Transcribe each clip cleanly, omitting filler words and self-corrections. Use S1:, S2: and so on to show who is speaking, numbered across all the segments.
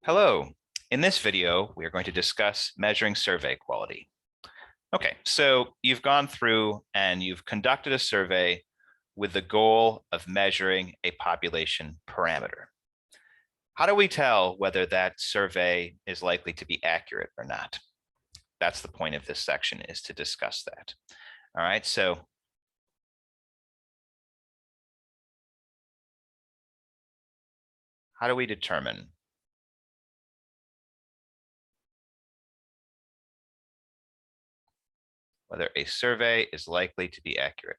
S1: Hello. In this video, we are going to discuss measuring survey quality. Okay, so you've gone through and you've conducted a survey with the goal of measuring a population parameter. How do we tell whether that survey is likely to be accurate or not? That's the point of this section, is to discuss that. All right, so how do we determine whether a survey is likely to be accurate?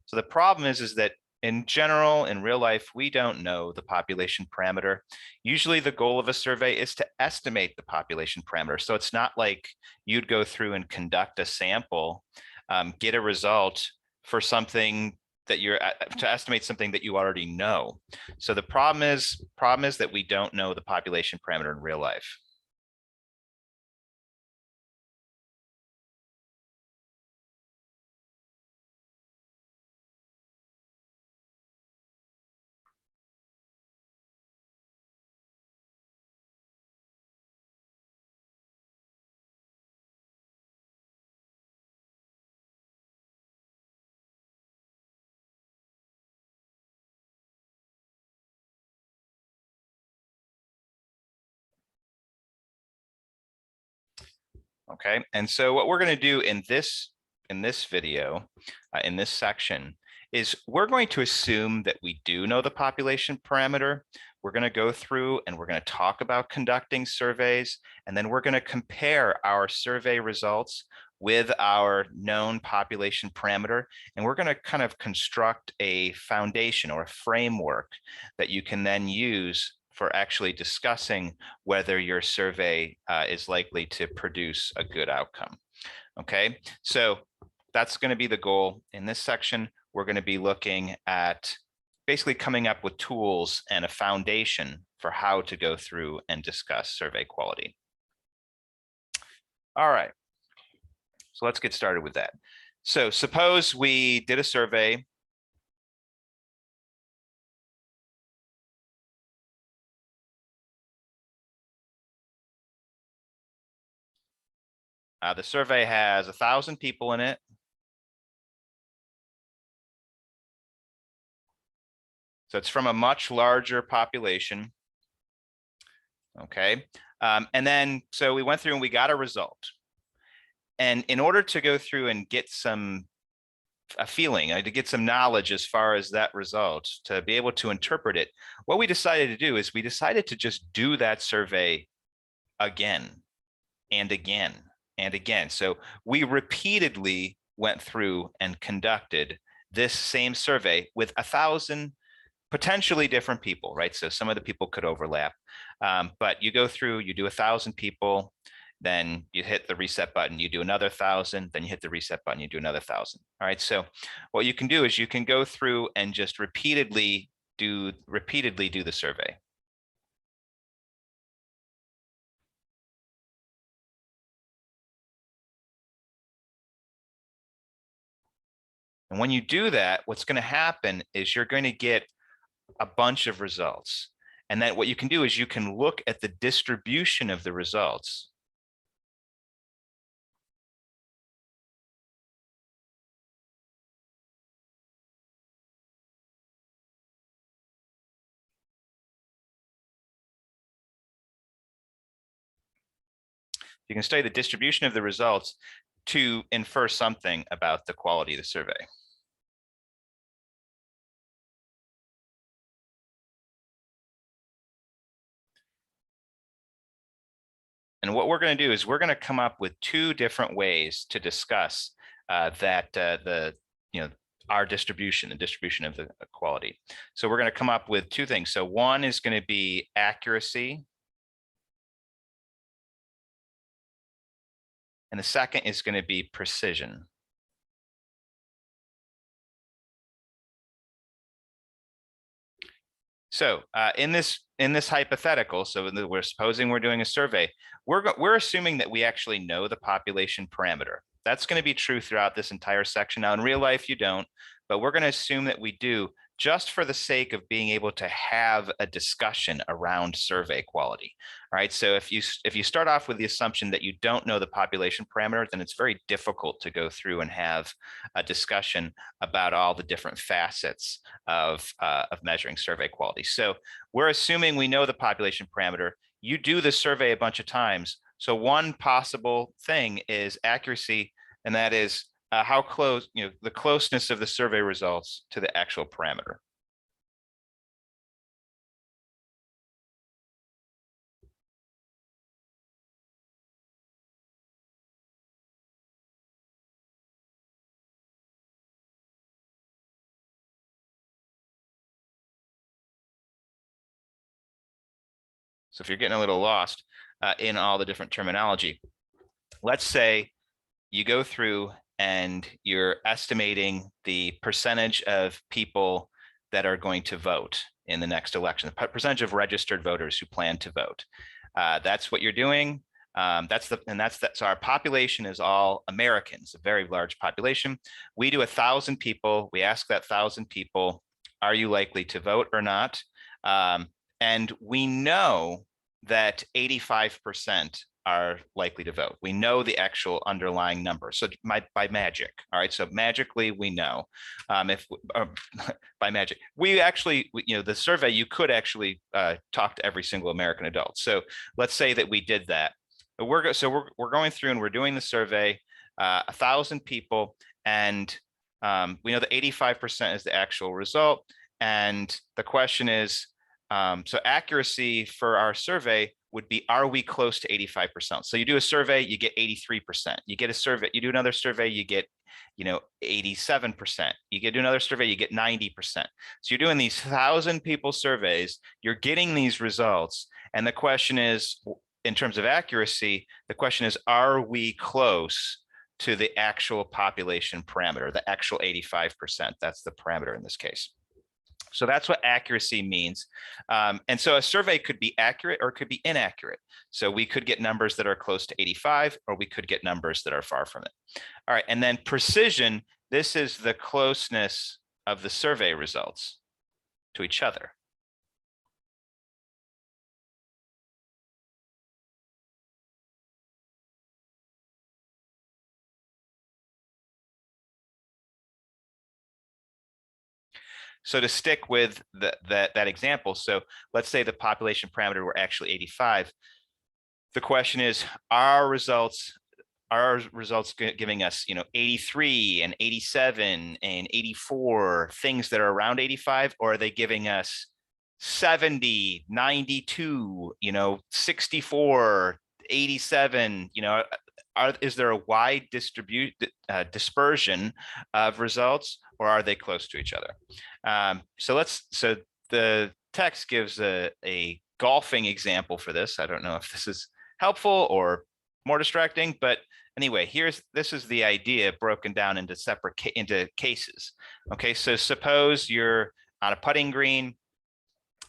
S1: So the problem is that in general, in real life, we don't know the population parameter. Usually the goal of a survey is to estimate the population parameter. So it's not like you'd go through and conduct a sample, get a result for something that you're to estimate something that you already know. So the problem is that we don't know the population parameter in real life. Okay, and so what we're going to do in this video, in this section, is we're going to assume that we do know the population parameter. We're going to go through and we're going to talk about conducting surveys, and then we're going to compare our survey results with our known population parameter, and we're going to kind of construct a foundation or a framework that you can then use for actually discussing whether your survey is likely to produce a good outcome. Okay, so that's going to be the goal. In this section, we're going to be looking at basically coming up with tools and a foundation for how to go through and discuss survey quality. All right, so let's get started with that. So suppose we did a survey. The survey has 1,000 people in it. So it's from a much larger population. Okay. And then, so we went through and we got a result. And in order to go through and get a feeling, to get some knowledge as far as that result, to be able to interpret it, what we decided to do is we decided to just do that survey again and again and again. So we repeatedly went through and conducted this same survey with 1,000 potentially different people, right? So some of the people could overlap, but you go through, you do 1,000 people, then you hit the reset button, you do another 1,000, then you hit the reset button, you do another 1,000. All right, so what you can do is you can go through and just repeatedly do the survey. And when you do that, what's going to happen is you're going to get a bunch of results. And then what you can do is you can look at the distribution of the results. You can study the distribution of the results to infer something about the quality of the survey. And what we're going to do is we're going to come up with two different ways to discuss our distribution, the distribution of the quality. So we're going to come up with two things. So one is going to be accuracy, and the second is going to be precision. So in this hypothetical, so we're supposing we're doing a survey, we're assuming that we actually know the population parameter. That's going to be true throughout this entire section. Now, in real life, you don't, but we're going to assume that we do, just for the sake of being able to have a discussion around survey quality. All right. So if you start off with the assumption that you don't know the population parameter, then it's very difficult to go through and have a discussion about all the different facets of measuring survey quality. So we're assuming we know the population parameter. You do the survey a bunch of times. So one possible thing is accuracy, and that is how close, the closeness of the survey results to the actual parameter. So if you're getting a little lost in all the different terminology, let's say you go through and you're estimating the percentage of people that are going to vote in the next election, the percentage of registered voters who plan to vote. That's what you're doing. So our population is all Americans, a very large population. We do 1,000 people. We ask that 1,000 people, are you likely to vote or not? And we know that 85% are likely to vote. We know the actual underlying number. So by magic, all right. So magically, we know by magic, we actually, the survey, you could actually talk to every single American adult. So let's say that we did that. We're going through and we're doing the survey, 1,000 people, and we know that 85% is the actual result. And the question is, so accuracy for our survey would be, are we close to 85%? So you do a survey, you get 83%. You get a survey, you do another survey, you get, 87%. You do another survey, you get 90%. So you're doing these 1,000 people surveys, you're getting these results. And the question is, in terms of accuracy, the question is, are we close to the actual population parameter, the actual 85%? That's the parameter in this case. So that's what accuracy means. And so a survey could be accurate or it could be inaccurate. So we could get numbers that are close to 85, or we could get numbers that are far from it. All right, and then precision, this is the closeness of the survey results to each other. So to stick with that example, so let's say the population parameter were actually 85. The question is, are results giving us, 83 and 87 and 84, things that are around 85, or are they giving us 70, 92, 64, 87, is there a wide dispersion of results, or are they close to each other? So the text gives a golfing example for this. I don't know if this is helpful or more distracting, but anyway, this is the idea broken down into separate cases. Okay, so suppose you're on a putting green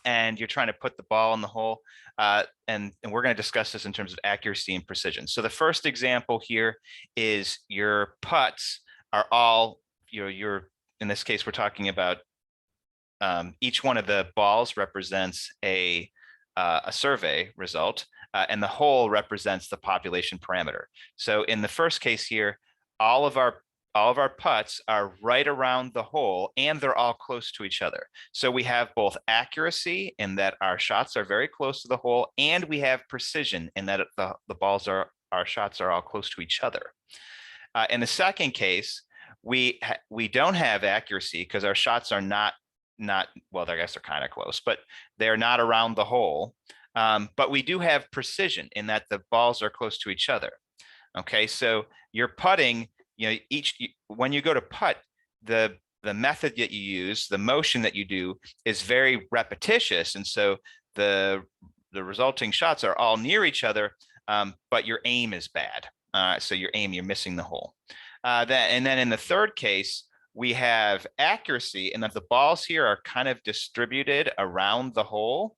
S1: and you're trying to put the ball in the hole. And we're going to discuss this in terms of accuracy and precision. So the first example here is your putts are all, in this case, we're talking about each one of the balls represents a survey result, and the hole represents the population parameter. So in the first case here, all of our putts are right around the hole, and they're all close to each other. So we have both accuracy in that our shots are very close to the hole, and we have precision in that our shots are all close to each other. In the second case, we don't have accuracy because our shots are not well, I guess they're kind of close, but they're not around the hole. But we do have precision in that the balls are close to each other. Okay, so you're putting, when you go to putt, the method that you use, the motion that you do is very repetitious, and so the resulting shots are all near each other, but your aim is bad. So you're missing the hole. And then in the third case, we have accuracy, and that the balls here are kind of distributed around the hole.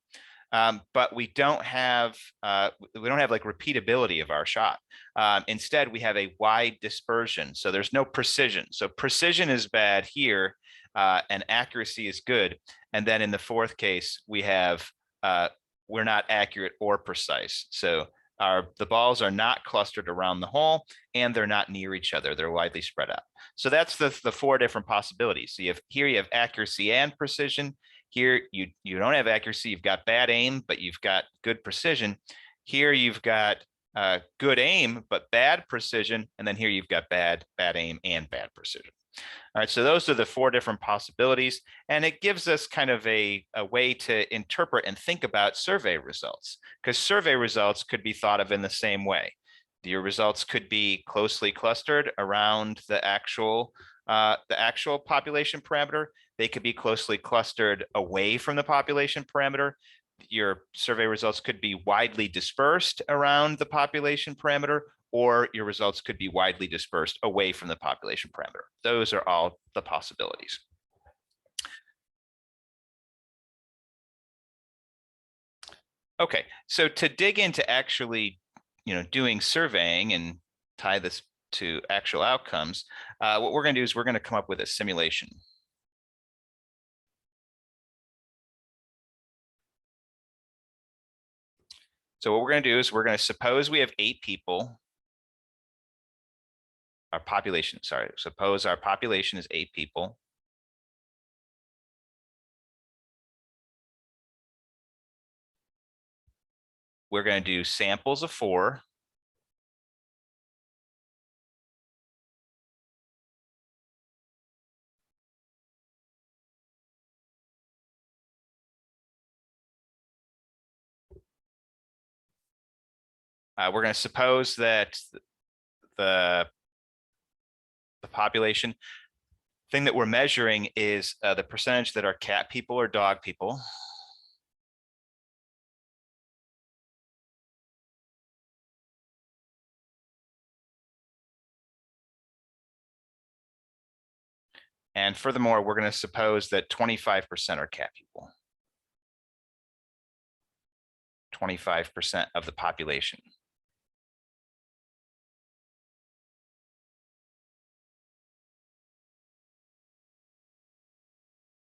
S1: But we don't have like repeatability of our shot. Instead, we have a wide dispersion, so there's no precision. So precision is bad here, and accuracy is good. And then in the fourth case, we have we're not accurate or precise. So the balls are not clustered around the hole, and they're not near each other. They're widely spread out. So that's the four different possibilities. So you have accuracy and precision. Here you don't have accuracy, you've got bad aim, but you've got good precision. Here you've got good aim, but bad precision. And then here you've got bad aim and bad precision. All right, so those are the four different possibilities, and it gives us kind of a way to interpret and think about survey results, because survey results could be thought of in the same way. Your results could be closely clustered around the actual population parameter. They could be closely clustered away from the population parameter. Your survey results could be widely dispersed around the population parameter, or your results could be widely dispersed away from the population parameter. Those are all the possibilities. Okay, so to dig into actually, doing surveying and tie this to actual outcomes, what we're going to do is we're going to come up with a simulation. So what we're going to do is we're going to suppose we have 8 people. Our population, sorry, suppose our population is 8 people. We're going to do samples of 4. We're going to suppose that the population thing that we're measuring is the percentage that are cat people or dog people. And furthermore, we're going to suppose that 25% are cat people. 25% of the population.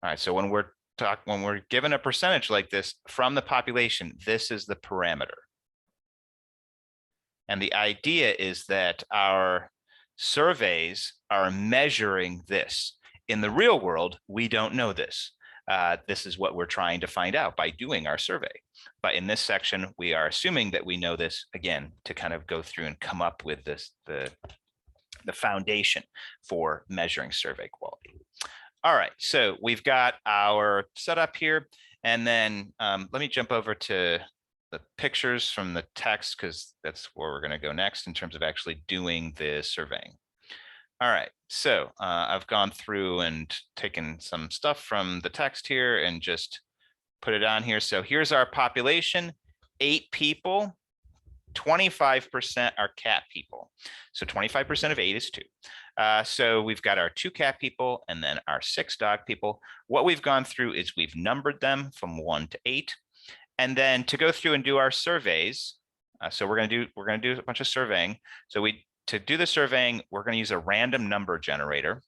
S1: All right, so when we're given a percentage like this from the population, this is the parameter. And the idea is that our surveys are measuring this. In the real world, we don't know this. This is what we're trying to find out by doing our survey. But in this section, we are assuming that we know this, again, to kind of go through and come up with the foundation for measuring survey quality. All right, so we've got our setup here. And then let me jump over to the pictures from the text, because that's where we're going to go next in terms of actually doing the surveying. All right, so I've gone through and taken some stuff from the text here and just put it on here. So here's our population, 8 people, 25% are cat people. So 25% of 8 is 2. So we've got our 2 cat people and then our 6 dog people. What we've gone through is we've numbered them from 1 to 8. And then to go through and do our surveys, so we're going to do a bunch of surveying. So to do the surveying, we're going to use a random number generator.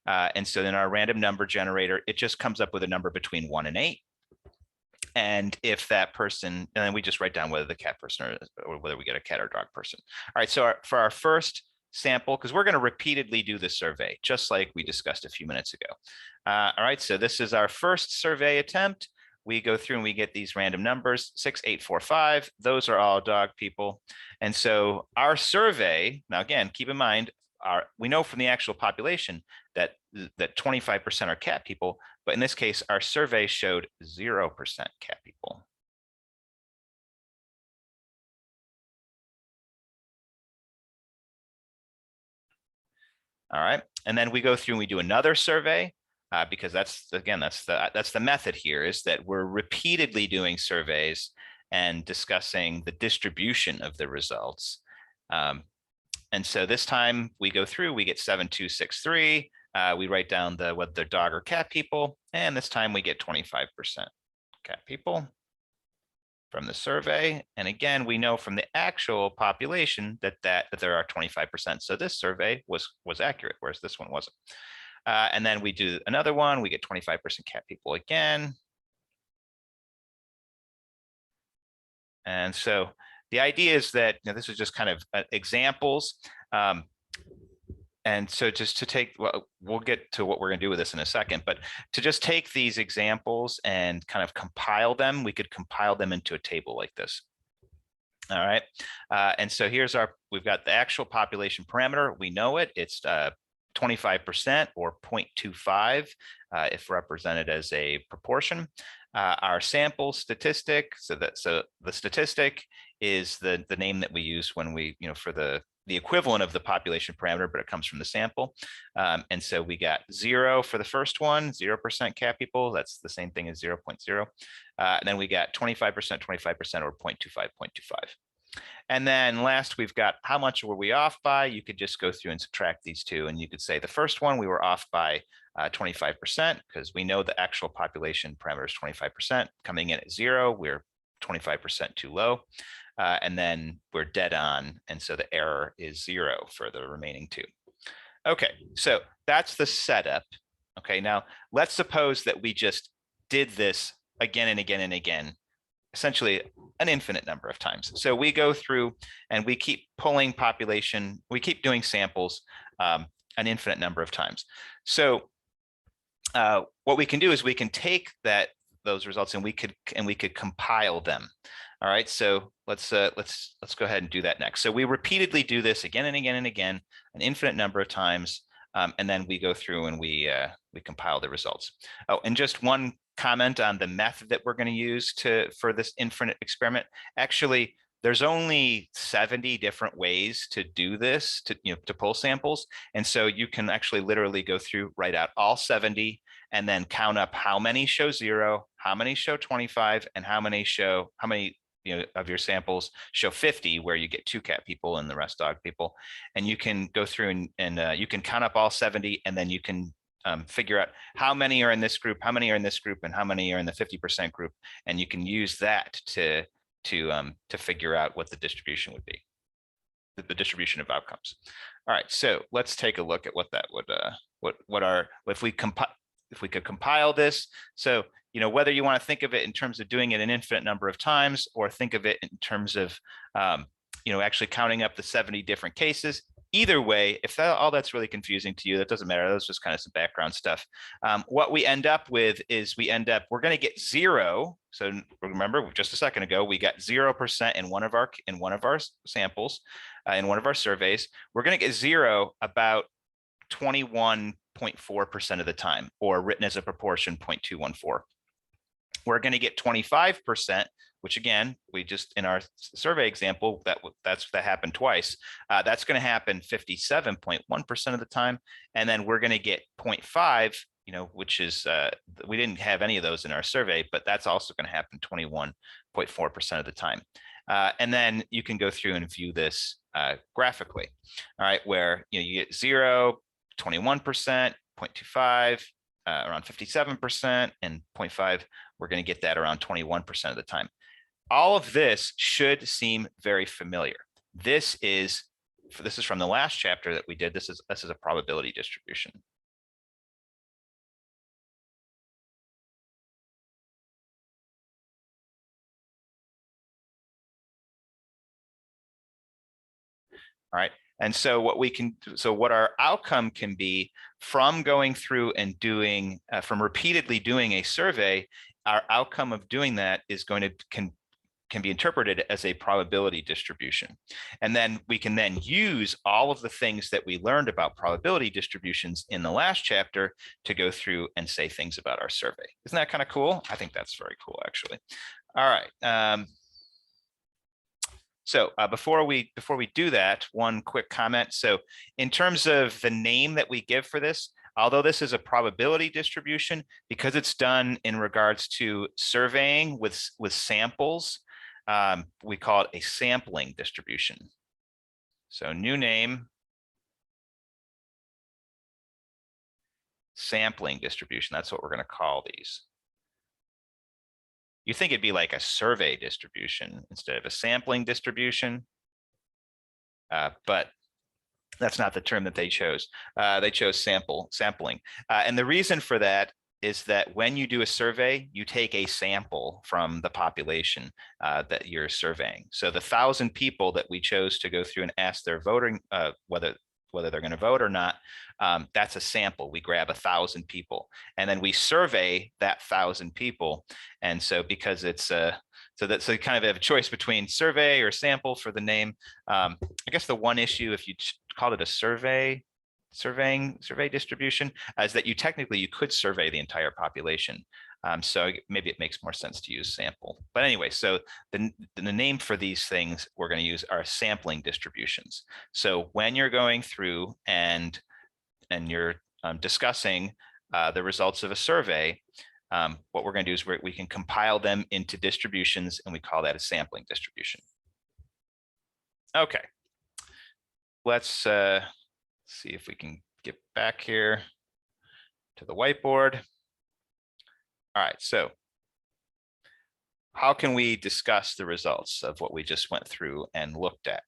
S1: And so in our random number generator, it just comes up with a number between 1 and 8. And if that person, and then we just write down whether the cat person or whether we get a cat or dog person. All right, so for our first sample, because we're going to repeatedly do the survey, just like we discussed a few minutes ago. All right, so this is our first survey attempt. We go through and we get these random numbers, 6, 8, 4, 5. Those are all dog people. And so our survey, now again, keep in mind, we know from the actual population that 25% are cat people, but in this case, our survey showed 0% cat people. All right, and then we go through and we do another survey, because that's the method here, is that we're repeatedly doing surveys and discussing the distribution of the results. And so this time we go through, we get 7, 2, 6, 3. We write down whether they're dog or cat people, and this time we get 25% cat people. from the survey. And again, we know from the actual population that there are 25%. So this survey was accurate, whereas this one wasn't. And then we do another one, we get 25% cat people again. And so the idea is that this is just kind of examples. And so just to take, well, we'll get to what we're going to do with this in a second, but to just take these examples and kind of compile them, we could compile them into a table like this. All right. And so here's we've got the actual population parameter. We know it. It's 25% or 0.25 if represented as a proportion. Our sample statistic, so the statistic is the name that we use when we, for the equivalent of the population parameter, but it comes from the sample. And so we got 0 for the first one, 0% cat people. That's the same thing as 0.0. And then we got 25%, 25% or 0.25, 0.25. And then last, we've got how much were we off by? You could just go through and subtract these two. And you could say the first one, we were off by 25% because we know the actual population parameter is 25%. Coming in at 0, we're 25% too low. And then we're dead on. And so the error is 0 for the remaining two. Okay, so that's the setup. Okay, now let's suppose that we just did this again and again and again, essentially an infinite number of times. So we go through and we keep pulling population, we keep doing samples an infinite number of times. So what we can do is we can take those results and we could compile them. All right, so let's go ahead and do that next. So we repeatedly do this again and again and again, an infinite number of times, and then we go through and we compile the results. Oh, and just one comment on the method that we're going to use for this infinite experiment. Actually, there's only 70 different ways to do this, to pull samples, and so you can actually literally go through, write out all 70, and then count up how many show 0, how many show 25, and how many of your samples show 50, where you get 2 cat people and the rest dog people. And you can go through and you can count up all 70, and then you can figure out how many are in this group, how many are in this group, and how many are in the 50% group. And you can use that to figure out what the distribution would be, the distribution of outcomes. All right, so let's take a look at what that would if we could compile this. So whether you want to think of it in terms of doing it an infinite number of times, or think of it in terms of actually counting up the 70 different cases, either way, if all that's really confusing to you, that doesn't matter. That's just kind of some background stuff. What we end up with is we're going to get 0. So remember, just a second ago, we got 0% in one of our samples, in one of our surveys. We're going to get 0 about 21.4% of the time, or written as a proportion 0.214. We're going to get 25%, which again, we just, in our survey example, that happened twice. That's going to happen 57.1% of the time. And then we're going to get 0.5, which is, we didn't have any of those in our survey, but that's also going to happen 21.4% of the time. And then you can go through and view this graphically, all right, where you get 0, 21%, 0.25, around 57%, and 0.5, we're going to get that around 21% of the time. All of this should seem very familiar. This is from the last chapter that we did. This is a probability distribution. All right. And so what our outcome can be from going through and doing, from repeatedly doing a survey, our outcome of doing that is can be interpreted as a probability distribution. And then we can then use all of the things that we learned about probability distributions in the last chapter to go through and say things about our survey. Isn't that kind of cool? I think that's very cool, actually. All right. So before we do that, one quick comment. So in terms of the name that we give for this, although this is a probability distribution, because it's done in regards to surveying with samples, we call it a sampling distribution. So new name, sampling distribution. That's what we're going to call these. You think it'd be like a survey distribution instead of a sampling distribution, but that's not the term that they chose. They chose sampling. And the reason for that is that when you do a survey, you take a sample from the population that you're surveying. So the 1,000 people that we chose to go through and ask their voting whether they're going to vote or not, that's a sample. We grab 1,000 people, and then we survey that 1,000 people. And so because it's so kind of have a choice between survey or sample for the name. I guess the one issue, if you called it a survey distribution, is that you could survey the entire population. So maybe it makes more sense to use sample. But anyway, so the name for these things we're going to use are sampling distributions. So when you're going through and you're discussing the results of a survey, what we're going to do is we can compile them into distributions, and we call that a sampling distribution. Okay, let's see if we can get back here to the whiteboard. All right, so how can we discuss the results of what we just went through and looked at?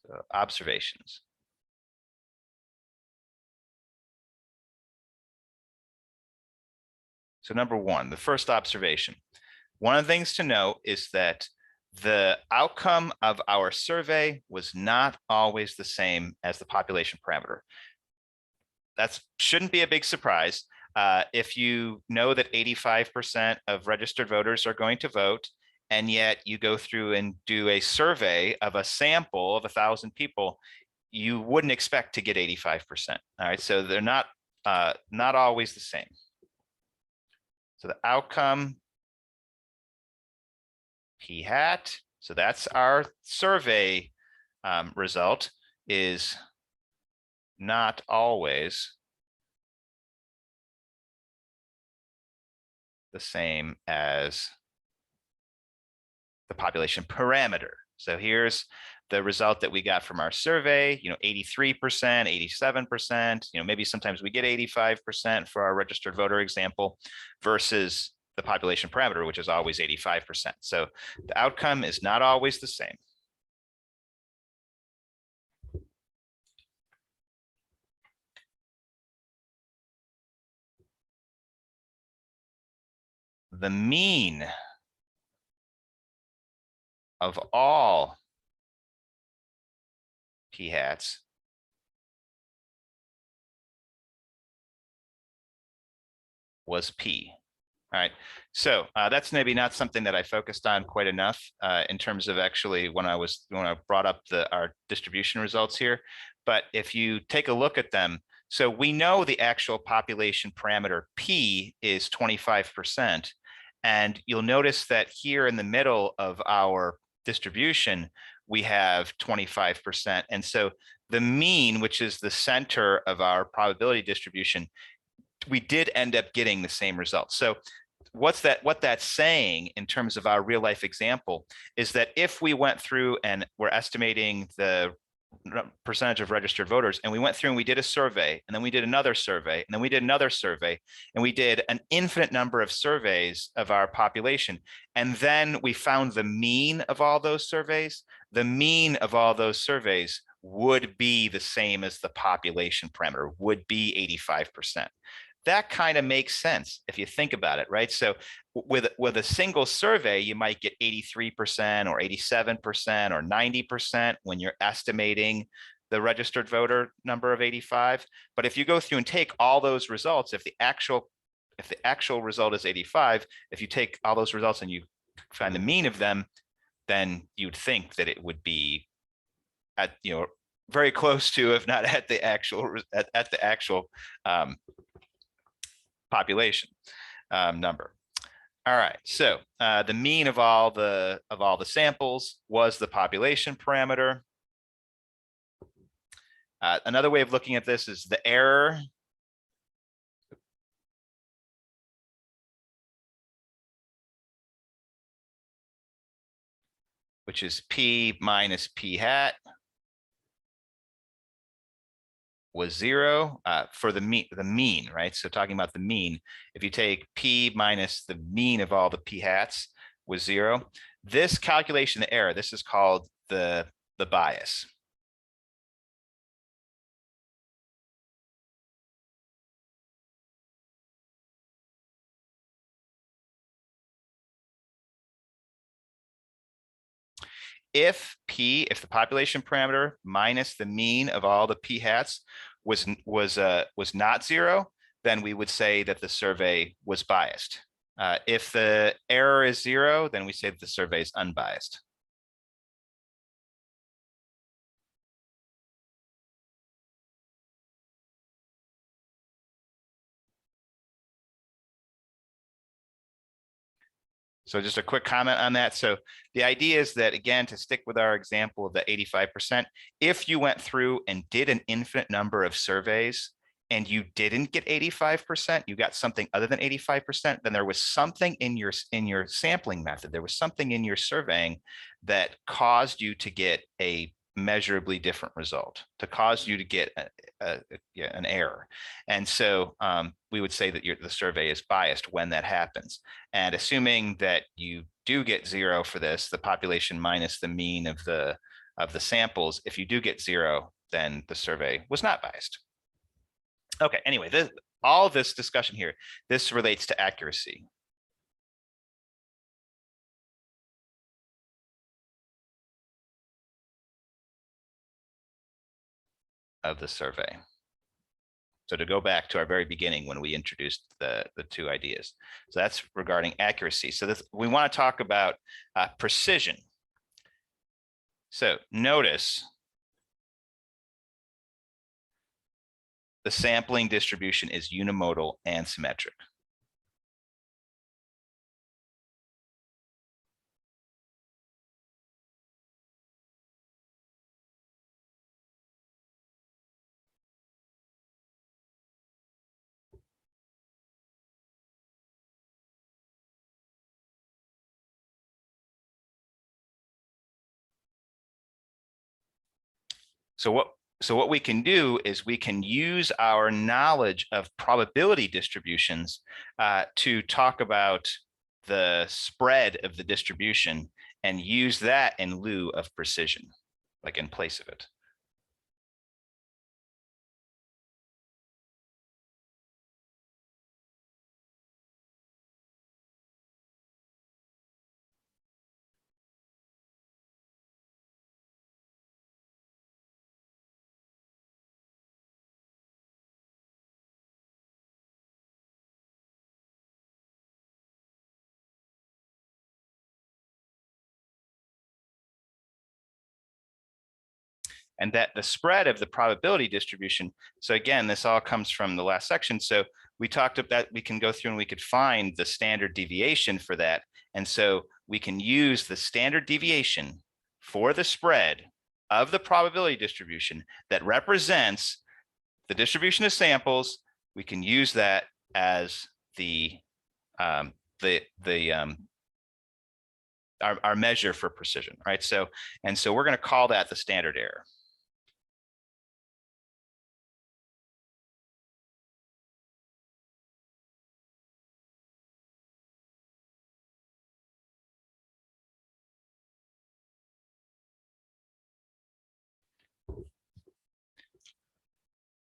S1: So observations. So number one, the first observation. One of the things to note is that the outcome of our survey was not always the same as the population parameter. That shouldn't be a big surprise. If you know that 85% of registered voters are going to vote, and yet you go through and do a survey of a sample of 1,000 people, you wouldn't expect to get 85%. All right, so they're not always the same. So the outcome p hat, so that's our survey result, is not always the same as the population parameter. So here's the result that we got from our survey, 83%, 87%, maybe sometimes we get 85% for our registered voter example, versus the population parameter, which is always 85%. So the outcome is not always the same. The mean of all p hats was p. All right, so that's maybe not something that I focused on quite enough in terms of actually when I brought up our distribution results here. But if you take a look at them, so we know the actual population parameter p is 25%, and you'll notice that here in the middle of our distribution we have 25%, and so the mean, which is the center of our probability distribution, we did end up getting the same results. So what that's saying in terms of our real life example is that if we went through and we're estimating the percentage of registered voters, and we went through and we did a survey, and then we did another survey, and then we did another survey, and we did an infinite number of surveys of our population, and then we found the mean of all those surveys, the mean of all those surveys would be the same as the population parameter, would be 85%. That kind of makes sense if you think about it, right? So with a single survey, you might get 83% or 87% or 90% when you're estimating the registered voter number of 85. But if you go through and take all those results, if the actual result is 85, if you take all those results and you find the mean of them, then you'd think that it would be at very close to, if not at the actual population number. All right, so the mean of all the samples was the population parameter. Another way of looking at this is the error. Which is p minus p hat. was 0 for the mean, right? So talking about the mean, if you take p minus the mean of all the p hats was 0, this calculation, the error, this is called the bias. If the population parameter minus the mean of all the p hats was not 0, then we would say that the survey was biased. If the error is 0, then we say that the survey is unbiased. So just a quick comment on that. So the idea is that, again, to stick with our example of the 85%, if you went through and did an infinite number of surveys and you didn't get 85%, you got something other than 85%, then there was something in your sampling method, there was something in your surveying that caused you to get a measurably different result, to cause you to get an error. And so we would say that the survey is biased when that happens. And assuming that you do get 0 for this, the population minus the mean of the samples, if you do get 0, then the survey was not biased. Okay, anyway, all of this discussion here, this relates to accuracy. Of the survey. So to go back to our very beginning when we introduced the two ideas. So that's regarding accuracy. So we want to talk about precision. So notice the sampling distribution is unimodal and symmetric. So what we can do is we can use our knowledge of probability distributions to talk about the spread of the distribution and use that in lieu of precision, like in place of it. And that the spread of the probability distribution. So again, this all comes from the last section. So we talked about, we can go through and we could find the standard deviation for that. And so we can use the standard deviation for the spread of the probability distribution that represents the distribution of samples. We can use that as our measure for precision, right? So we're going to call that the standard error.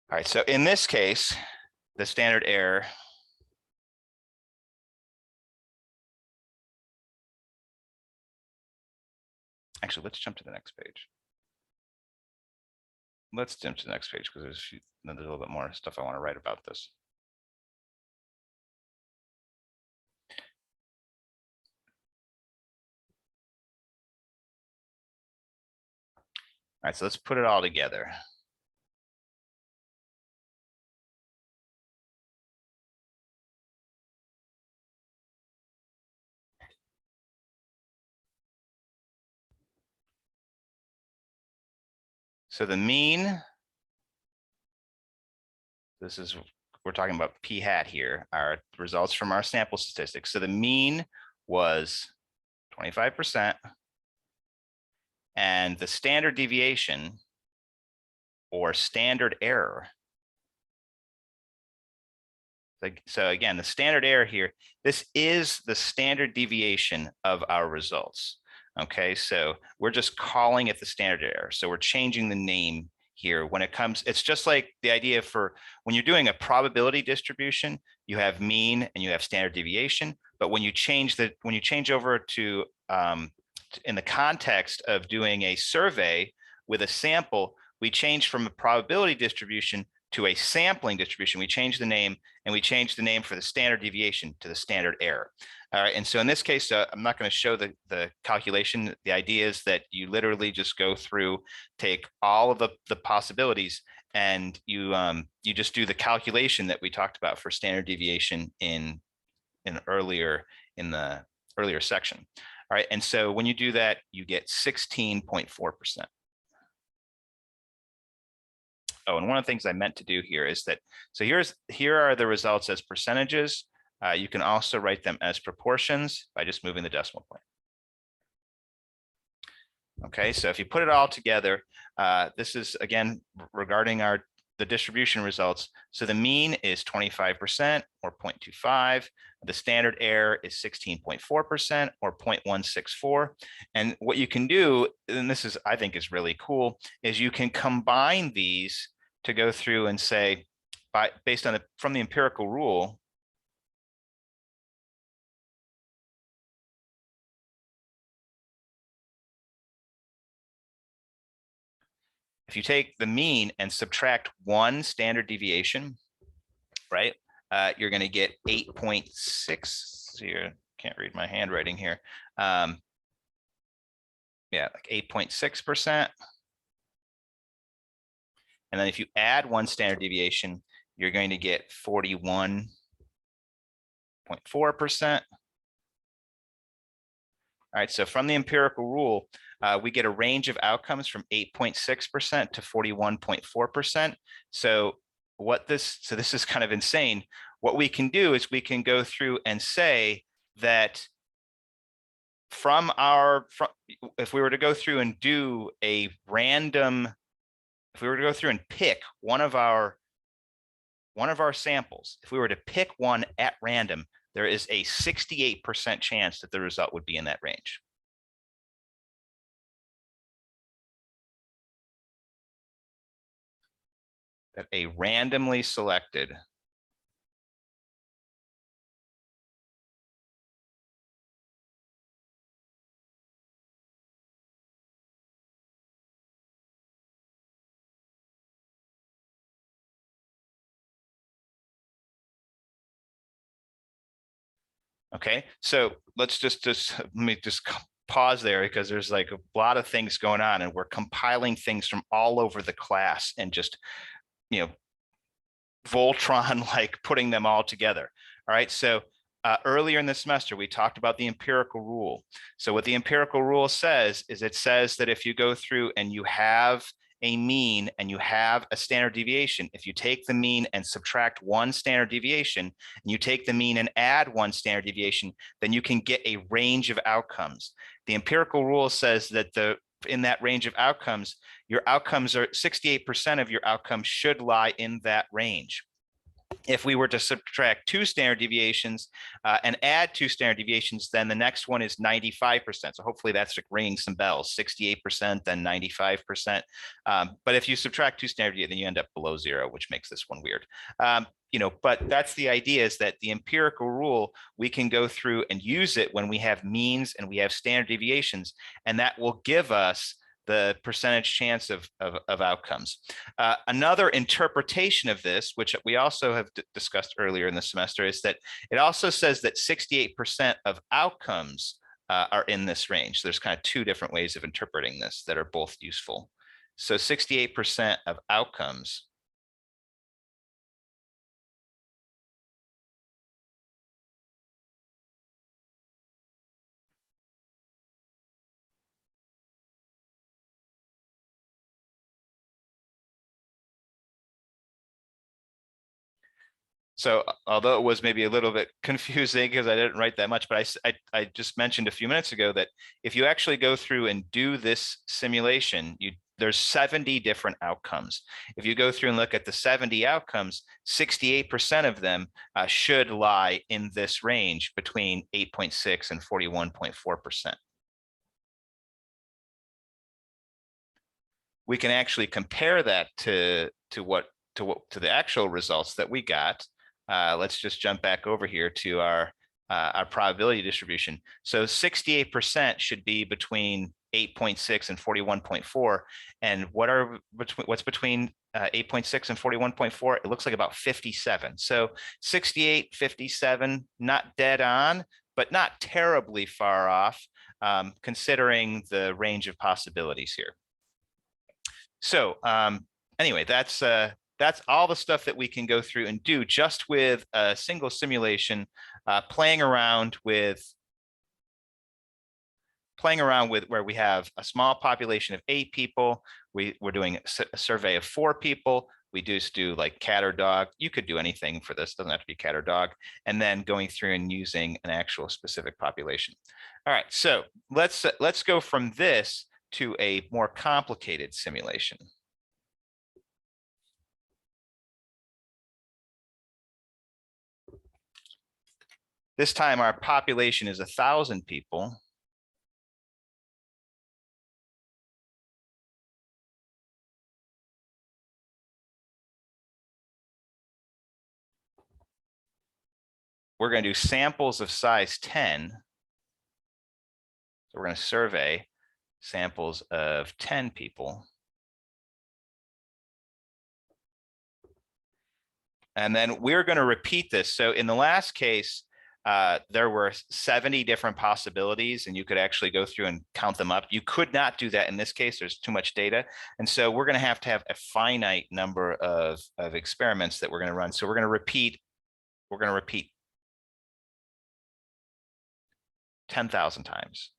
S1: All right, so in this case, the standard error actually, let's jump to the next page. Let's jump to the next page because there's a little bit more stuff I want to write about this. All right, so let's put it all together. So the mean, we're talking about p hat here, our results from our sample statistics. So the mean was 25%, and the standard deviation or standard error So again, the standard error here, this is the standard deviation of our results. Okay, so we're just calling it the standard error. So we're changing the name here when it comes, it's just like the idea for when you're doing a probability distribution, you have mean and you have standard deviation. But when you change over to in the context of doing a survey with a sample, we change from a probability distribution to a sampling distribution. We change the name, and we change the name for the standard deviation to the standard error. All right, and so in this case, I'm not going to show the calculation. The idea is that you literally just go through, take all of the possibilities, and you just do the calculation that we talked about for standard deviation in the earlier section. All right, and so when you do that, you get 16.4%. Oh, and one of the things I meant to do here is that, so here are the results as percentages. You can also write them as proportions by just moving the decimal point. Okay, so if you put it all together, this is again regarding the distribution results. So the mean is 25% or 0.25. The standard error is 16.4% or 0.164. And what you can do, and this is, I think, is really cool, is you can combine these to go through and say, based on from the empirical rule, if you take the mean and subtract one standard deviation, right, you're going to get 8.6. Here, can't read my handwriting here. Yeah, like 8.6%. And then if you add one standard deviation, you're going to get 41.4%. All right, so from the empirical rule, we get a range of outcomes from 8.6% to 41.4%. So this is kind of insane. What we can do is we can go through and say that if we were to go through and do a random, if we were to go through and pick one of our samples, if we were to pick one at random, there is a 68% chance that the result would be in that range. That a randomly selected okay, so let's let me just pause there because there's like a lot of things going on and we're compiling things from all over the class and just, Voltron like putting them all together. All right, so earlier in the semester, we talked about the empirical rule. So what the empirical rule says is it says that if you go through and you have a mean and you have a standard deviation, if you take the mean and subtract one standard deviation, and you take the mean and add one standard deviation, then you can get a range of outcomes. The empirical rule says that in that range of outcomes, your outcomes are 68% of your outcomes should lie in that range. If we were to subtract two standard deviations and add two standard deviations, then the next one is 95%. So hopefully that's like ringing some bells, 68%, then 95%. But if you subtract two standard deviations, then you end up below zero, which makes this one weird. But that's the idea, is that the empirical rule, we can go through and use it when we have means and we have standard deviations, and that will give us the percentage chance of outcomes. Another interpretation of this, which we also have discussed earlier in the semester, is that it also says that 68% of outcomes are in this range. There's kind of two different ways of interpreting this that are both useful. So 68% of outcomes So although it was maybe a little bit confusing because I didn't write that much, but I just mentioned a few minutes ago that if you actually go through and do this simulation, there's 70 different outcomes. If you go through and look at the 70 outcomes, 68% of them should lie in this range between 8.6 and 41.4%. We can actually compare that to the actual results that we got. Let's just jump back over here to our probability distribution. So 68% should be between 8.6 and 41.4. And what's between 8.6 and 41.4? It looks like about 57. So 68, 57, not dead on, but not terribly far off, considering the range of possibilities here. So anyway, that's all the stuff that we can go through and do just with a single simulation, playing around with where we have a small population of 8 people. We're doing a survey of 4 people. We just do like cat or dog. You could do anything for this, doesn't have to be cat or dog. And then going through and using an actual specific population. All right, so let's go from this to a more complicated simulation. This time our population is 1,000 people. We're going to do samples of size 10. So we're going to survey samples of 10 people. And then we're going to repeat this. So in the last case, there were 70 different possibilities, and you could actually go through and count them up. You could not do that in this case. There's too much data. And so we're going to have a finite number of experiments that we're going to run. So we're going to repeat 10,000 times.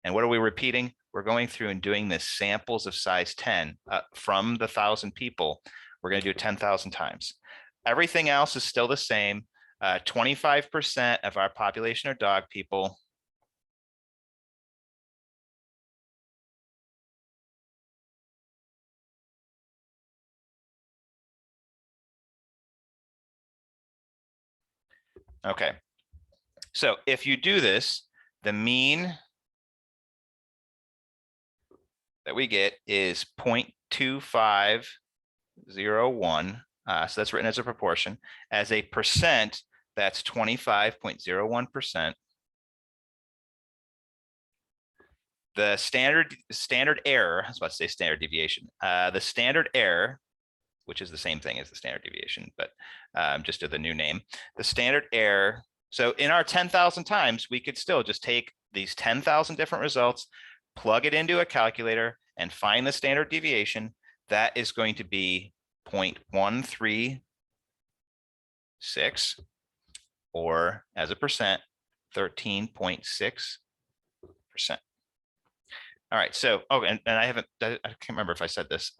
S1: And what are we repeating? We're going through and doing this samples of size 10 from the 1,000 people. We're going to do it 10,000 times. Everything else is still the same. 25% of our population are dog people. Okay. So if you do this, the mean that we get is 0.2501. So that's written as a proportion. As a percent, that's 25.01%. The standard error, I was about to say standard deviation. The standard error, which is the same thing as the standard deviation, but just with a new name. The standard error. So in our 10,000 times, we could still just take these 10,000 different results, plug it into a calculator, and find the standard deviation. That is going to be 0.136, or as a percent, 13.6%. All right, so and I can't remember if I said this.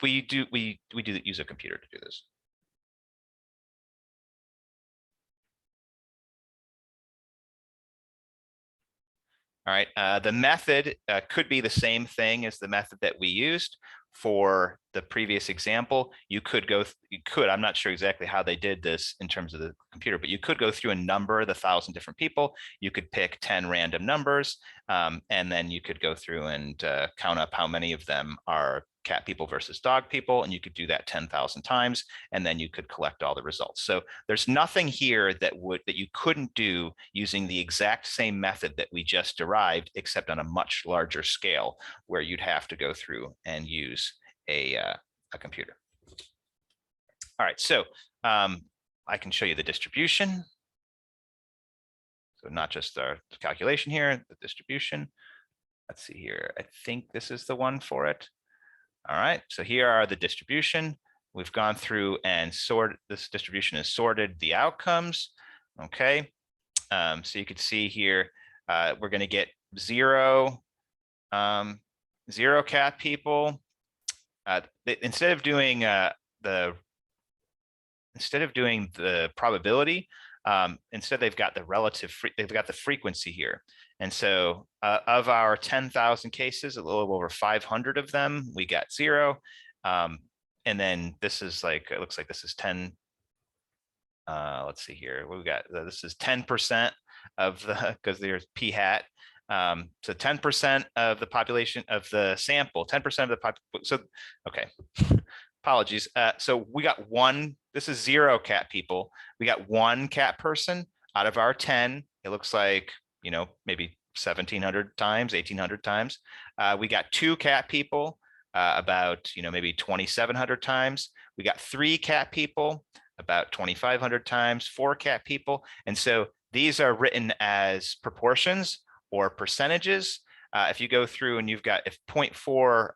S1: We use a computer to do this. All right, the method could be the same thing as the method that we used for the previous example. I'm not sure exactly how they did this in terms of the computer, but you could go through and number the 1,000 different people. You could pick 10 random numbers, and then you could go through and count up how many of them are cat people versus dog people, and you could do that 10,000 times, and then you could collect all the results. So there's nothing here that you couldn't do using the exact same method that we just derived, except on a much larger scale, where you'd have to go through and use a computer. All right, so I can show you the distribution. So not just our calculation here, the distribution. Let's see here. I think this is the one for it. All right, so here are the distribution. We've gone through and sorted, this distribution has sorted the outcomes. Okay, so you can see here, we're going to get zero cat people. Instead of doing the probability, instead they've got the frequency here. And so of our 10,000 cases, a little over 500 of them, we got 0. And then this is like, it looks like this is 10. Let's see here. What we got? This is 10% of the, because there's p hat. So 10% of the population of the sample, 10% of the population. So, okay, apologies. So we got one, this is 0 cat people. We got 1 cat person out of our 10. It looks like, you know, maybe 1,700 times, 1,800 times. We got 2 cat people, about, you know, maybe 2,700 times. We got 3 cat people, about 2,500 times, 4 cat people. And so these are written as proportions or percentages. If you go through and you've got, if 0.4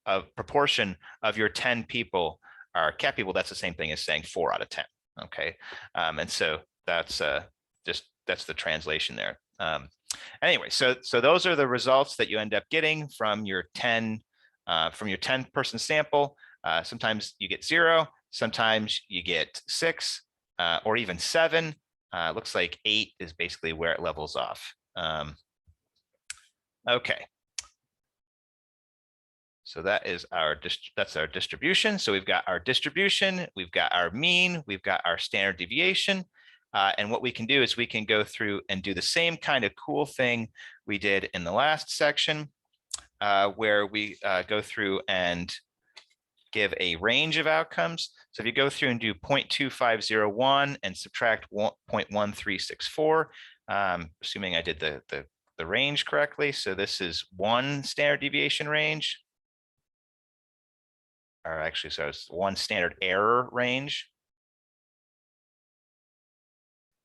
S1: of proportion of your 10 people are cat people, that's the same thing as saying 4 out of 10. Okay. And so that's that's the translation there. Anyway, so those are the results that you end up getting from your 10 person sample. Sometimes you get 0, sometimes you get 6, or even 7. Looks like 8 is basically where it levels off. Okay. So that is that's our distribution. So we've got our distribution, we've got our mean, we've got our standard deviation. And what we can do is we can go through and do the same kind of cool thing we did in the last section, where we go through and give a range of outcomes. So if you go through and do 0.2501 and subtract 0.1364, assuming I did the range correctly. So this is 1 standard deviation range. Or actually, so it's 1 standard error range.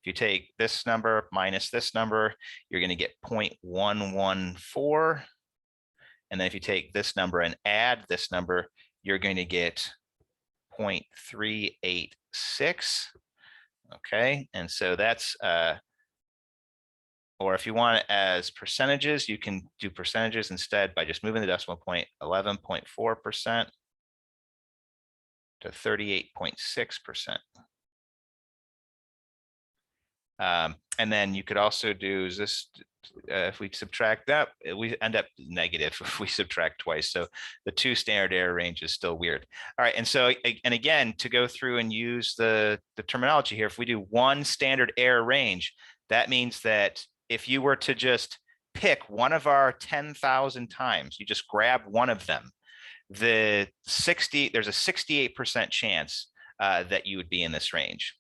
S1: If you take this number minus this number, you're going to get 0.114. And then if you take this number and add this number, you're going to get 0.386. Okay, and so that's, or if you want it as percentages, you can do percentages instead by just moving the decimal point, 11.4% to 38.6%. And then you could also do this, if we subtract that, we end up negative if we subtract twice. So the 2 standard error range is still weird. All right, and so, and again, to go through and use the terminology here, if we do 1 standard error range, that means that if you were to just pick one of our 10,000 times, you just grab one of them, there's a 68% chance that you would be in this range.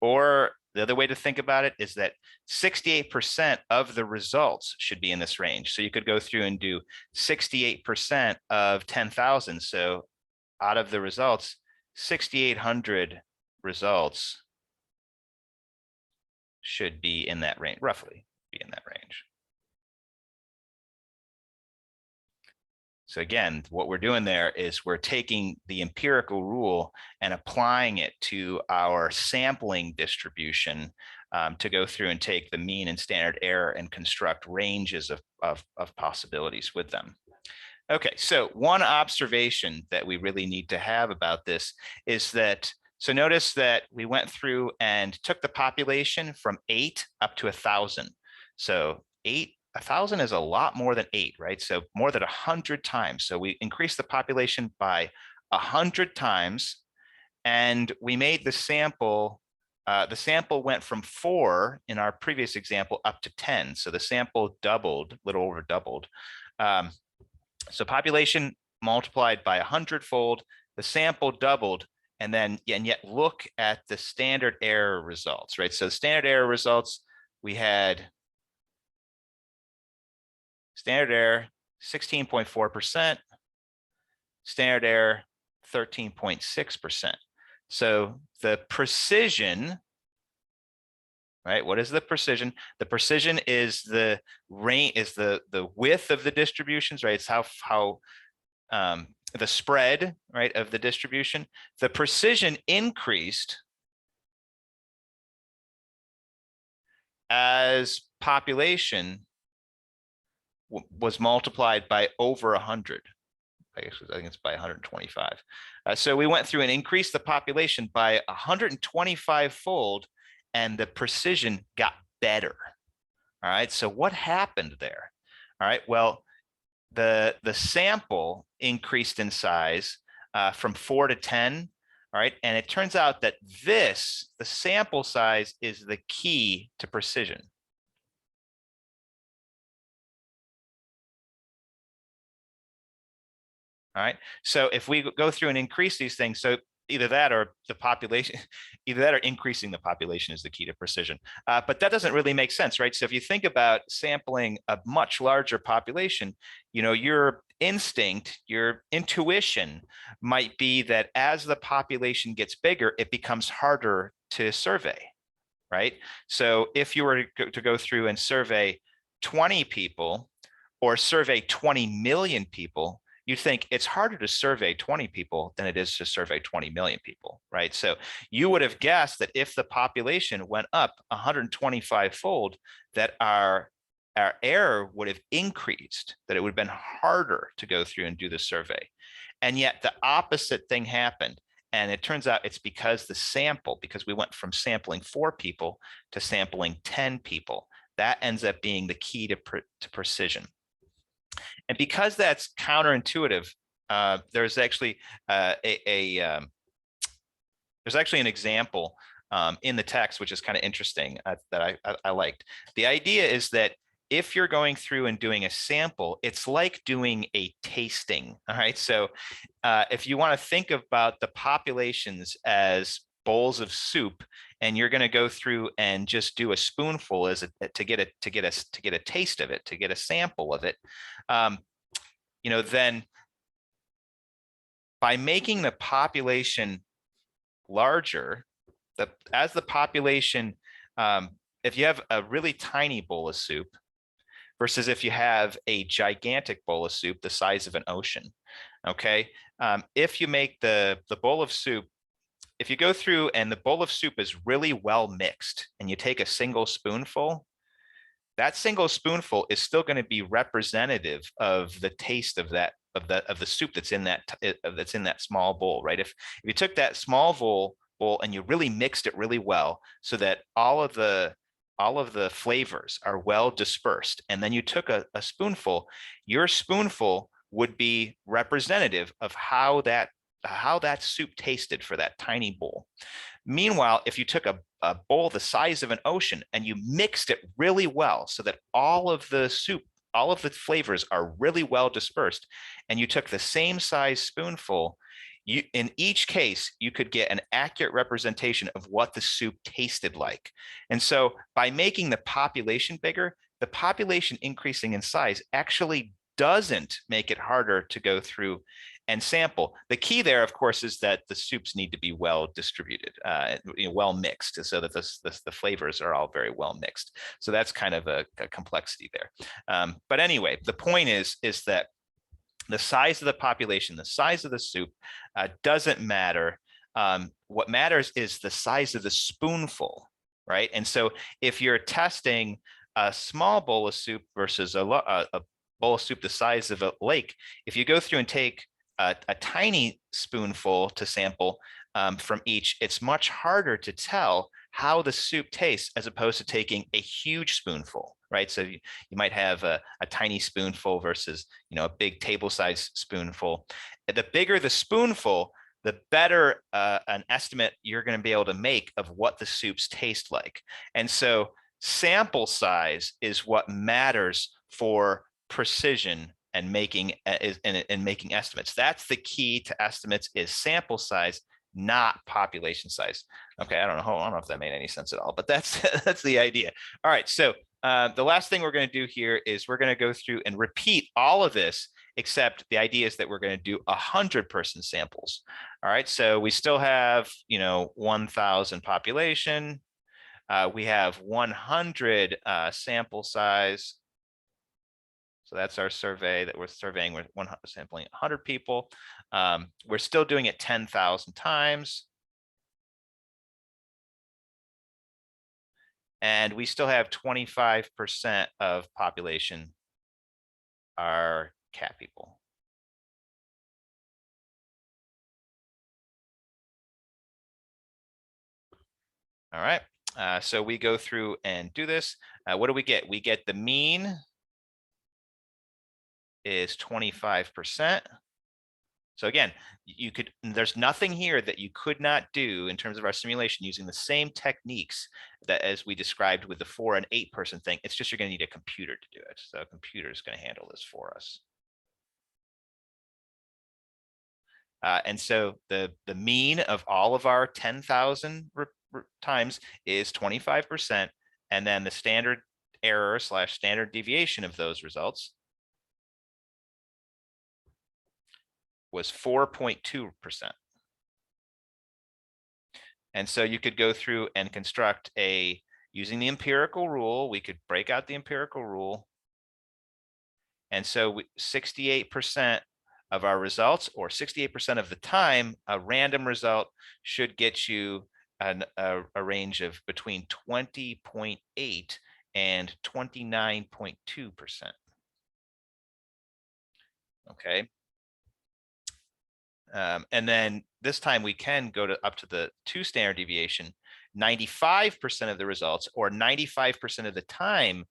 S1: Or the other way to think about it is that 68% of the results should be in this range. So you could go through and do 68% of 10,000. So out of the results, 6,800 results should be in that range, roughly be in that range. So again, what we're doing there is we're taking the empirical rule and applying it to our sampling distribution, to go through and take the mean and standard error and construct ranges of possibilities with them. Okay, so one observation that we really need to have about this is that, so notice that we went through and took the population from 8 up to 1,000. So 1,000 is a lot more than 8, right? So more than 100 times. So we increased the population by 100 times, and we made the sample went from 4 in our previous example up to 10. So the sample doubled, a little over doubled. So population multiplied by 100-fold, the sample doubled, and yet look at the standard error results, right? So the standard error results, we had standard error 16.4%, standard error 13.6%. So the precision right? What is the precision? The precision is the range, is the width of the distributions, right? It's how the spread, right, of the distribution. The precision increased as population was multiplied by over 100. I think it's by 125. So we went through and increased the population by 125 fold, and the precision got better. All right. So what happened there? All right. Well, the sample increased in size from 4 to 10. All right. And it turns out that the sample size is the key to precision. All right. So if we go through and increase these things, so either that or the population, either that or increasing the population is the key to precision. But that doesn't really make sense, right? So if you think about sampling a much larger population, your instinct, your intuition might be that as the population gets bigger, it becomes harder to survey, right? So if you were to go through and survey 20 people or survey 20 million people, you think it's harder to survey 20 people than it is to survey 20 million people, right? So you would have guessed that if the population went up 125 fold, that our error would have increased, that it would have been harder to go through and do the survey. And yet the opposite thing happened. And it turns out it's because because we went from sampling 4 people to sampling 10 people. That ends up being the key to precision. And because that's counterintuitive, there's actually there's actually an example in the text, which is kind of interesting that I liked. The idea is that if you're going through and doing a sample, it's like doing a tasting. All right. So if you want to think about the populations as bowls of soup, and you're going to go through and just do a spoonful to get a taste of it, to get a sample of it, then by making the population larger, as the population, if you have a really tiny bowl of soup versus if you have a gigantic bowl of soup the size of an ocean, okay, if you make the bowl of soup, if you go through and the bowl of soup is really well mixed and you take a single spoonful, that single spoonful is still going to be representative of the taste of the soup that's in that small bowl, right? If you took that small bowl and you really mixed it really well so that all of the flavors are well dispersed, and then you took a spoonful, your spoonful would be representative of how that soup tasted for that tiny bowl. Meanwhile, if you took a bowl the size of an ocean and you mixed it really well so that all of the soup, all of the flavors are really well dispersed, and you took the same size spoonful, in each case, you could get an accurate representation of what the soup tasted like. And so by making the population bigger, the population increasing in size actually doesn't make it harder to go through and sample. The key there, of course, is that the soups need to be well distributed, well mixed, so that the flavors are all very well mixed. So that's kind of a complexity there. But anyway, the point is that the size of the population, the size of the soup doesn't matter. What matters is the size of the spoonful, right? And so if you're testing a small bowl of soup versus a bowl of soup the size of a lake, if you go through and take a tiny spoonful to sample from each, it's much harder to tell how the soup tastes as opposed to taking a huge spoonful, right? So you might have a tiny spoonful versus a big table-sized spoonful. The bigger the spoonful, the better an estimate you're going to be able to make of what the soups taste like. And so sample size is what matters for precision and making estimates. That's the key to estimates, is sample size, not population size. Okay, I don't know if that made any sense at all, but that's the idea. All right, so the last thing we're going to do here is we're going to go through and repeat all of this, except the idea is that we're going to do 100-person samples. All right, so we still have 1,000 population. We have 100 sample size. So that's our survey that we're surveying with sampling 100 people. We're still doing it 10,000 times. And we still have 25% of population are cat people. All right, so we go through and do this. What do we get? We get the mean is 25%. So again, there's nothing here that you could not do in terms of our simulation using the same techniques that as we described with the 4 and 8 person thing. It's just you're going to need a computer to do it. So a computer is going to handle this for us. And so the mean of all of our 10,000 times is 25%. And then the standard error / standard deviation of those results was 4.2%. And so you could go through and construct using the empirical rule, we could break out the empirical rule. And so 68% of our results, or 68% of the time, a random result should get you a range of between 20.8 and 29.2%. Okay. And then this time we can go up to the 2 standard deviation. 95% of the results, or 95% of the time,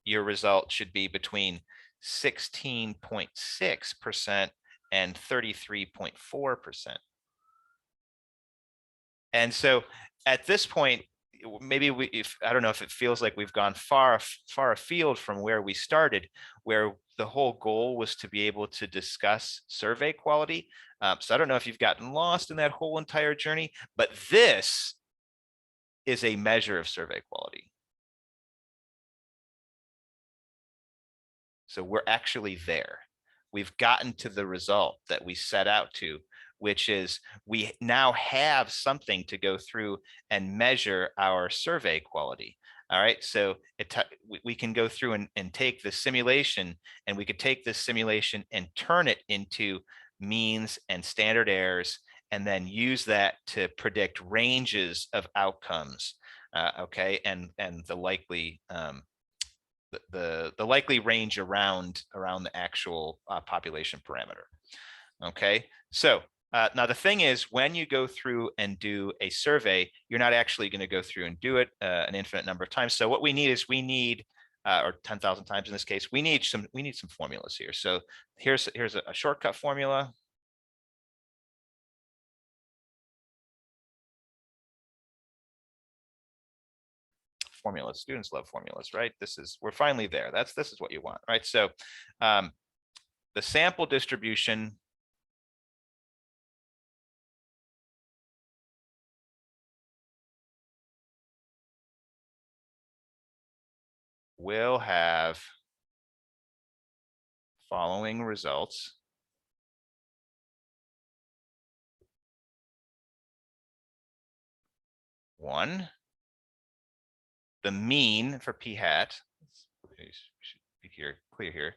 S1: your result should be between 16.6% and 33.4%. And so at this point, maybe I don't know if it feels like we've gone far afield from where we started, where the whole goal was to be able to discuss survey quality. So I don't know if you've gotten lost in that whole entire journey, but this is a measure of survey quality. So we're actually there. We've gotten to the result that we set out to, which is we now have something to go through and measure our survey quality. All right, so we can go through and take the simulation, and we could take this simulation and turn it into means and standard errors, and then use that to predict ranges of outcomes. Okay, and the likely the likely range around the actual population parameter. Okay, so now the thing is, when you go through and do a survey, you're not actually going to go through and do it an infinite number of times. So what we need is or 10,000 times in this case, we need some formulas here. So here's a shortcut formula. Formulas, students love formulas, right? We're finally there. This is what you want, right? So the sample distribution will have following results. One, the mean for p hat, should be clear here.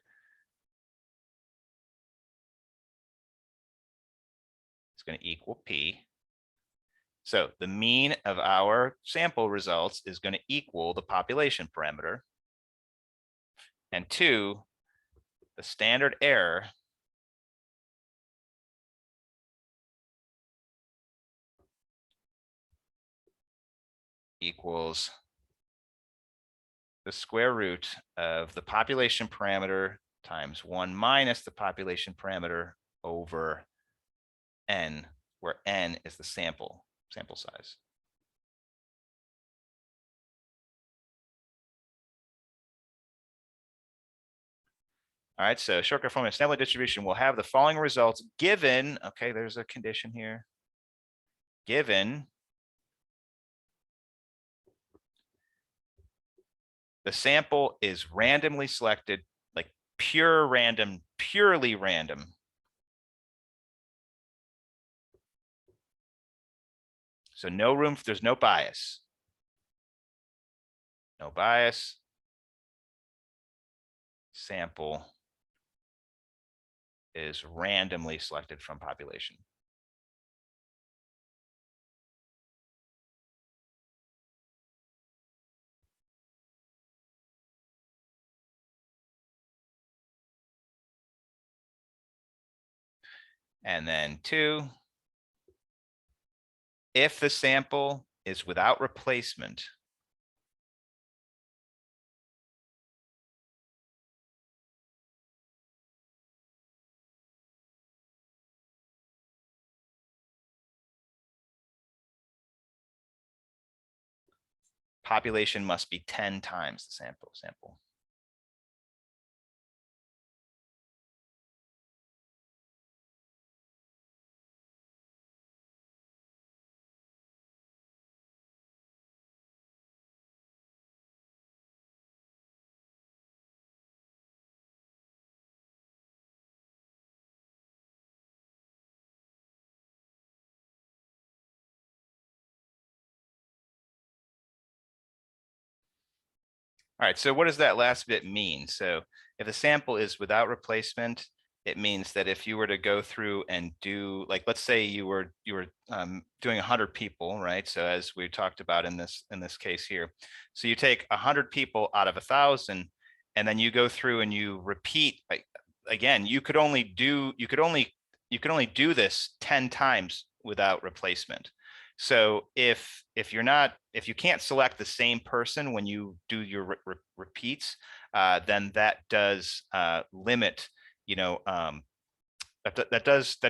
S1: It's going to equal p. So the mean of our sample results is going to equal the population parameter. And 2, the standard error equals the square root of the population parameter times 1 minus the population parameter over n, where n is the sample size. All right, so shortcut formula sample distribution will have the following results given, okay, there's a condition here, given the sample is randomly selected, like purely random. So no room, there's no bias. no bias, sample is randomly selected from population. And then 2, if the sample is without replacement, population must be 10 times the sample. All right, so what does that last bit mean? So if a sample is without replacement, it means that if you were to go through and do, like, let's say you were doing 100 people, right? So as we talked about in this case here, so you take 100 people out of 1,000, and then you go through and you repeat. Like, again, you could only do this 10 times without replacement. So if you can't select the same person when you do your repeats, then that does limit, that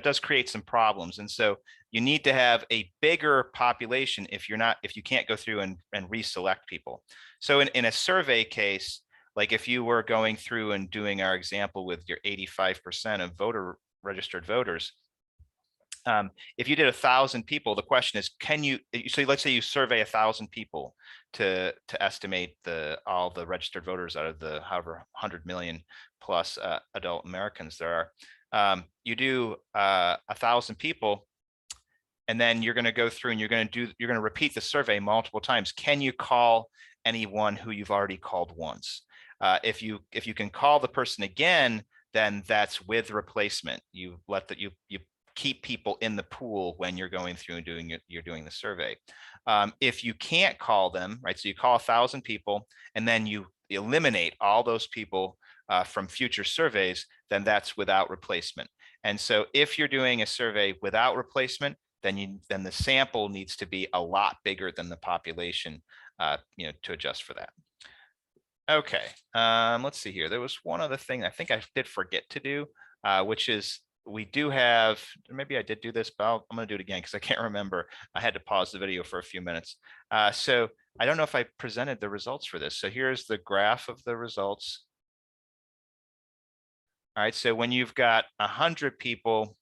S1: does create some problems. And so you need to have a bigger population if you can't go through and reselect people. So in a survey case, like if you were going through and doing our example with your 85% of registered voters, if you did 1,000 people, the question is, so let's say you survey 1,000 people to estimate all the registered voters out of the however 100 million plus adult Americans there are. You do 1,000 people, and then you're going to go through and you're going to repeat the survey multiple times. Can you call anyone who you've already called once? If you can call the person again, then that's with replacement. You keep people in the pool when you're going through and you're doing the survey. If you can't call them, right? So you call 1,000 people and then you eliminate all those people from future surveys, then that's without replacement. And so if you're doing a survey without replacement, then the sample needs to be a lot bigger than the population, to adjust for that. Okay, let's see here. There was one other thing I think I did forget to do, which is we do have, maybe I did do this, but I'm going to do it again because I can't remember. I had to pause the video for a few minutes. So I don't know if I presented the results for this. So here's the graph of the results. All right, so when you've got 100 people,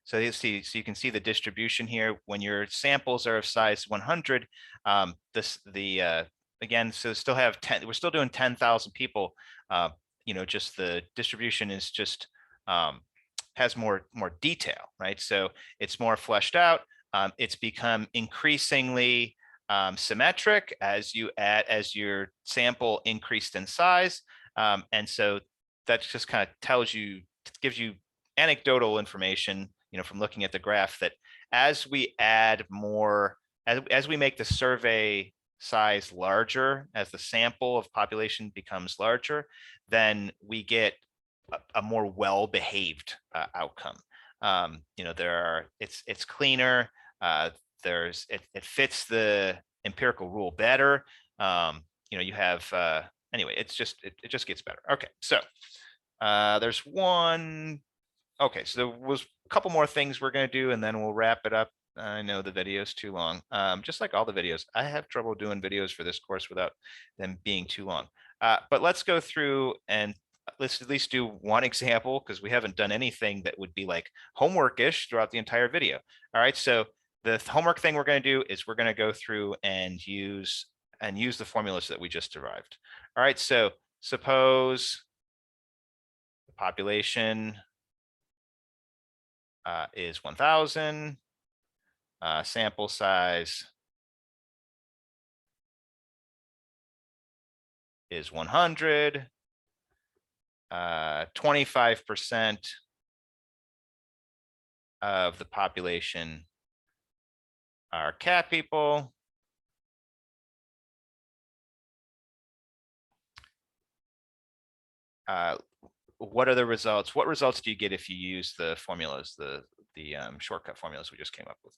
S1: so you can see the distribution here. When your samples are of size 100, again, so still have 10. We're still doing 10,000 people. Just the distribution is just has more detail, right? So it's more fleshed out. It's become increasingly symmetric as your sample increased in size, and so that just kind of gives you anecdotal information, from looking at the graph, that as we add more, as we make the survey size larger, as the sample of population becomes larger, then we get a more well-behaved outcome. It's cleaner. It fits the empirical rule better. You have anyway. It just gets better. Okay, so there's one. Okay, so there was a couple more things we're going to do, and then we'll wrap it up. I know the video is too long. Just like all the videos, I have trouble doing videos for this course without them being too long. But let's go through and let's at least do one example, because we haven't done anything that would be like homework-ish throughout the entire video. All right, so the homework thing we're going to do is we're going to go through and use the formulas that we just derived. All right, so suppose the population is 1,000, Sample size is 100. 25% of the population are cat people. What are the results? What results do you get if you use the formulas, the shortcut formulas we just came up with?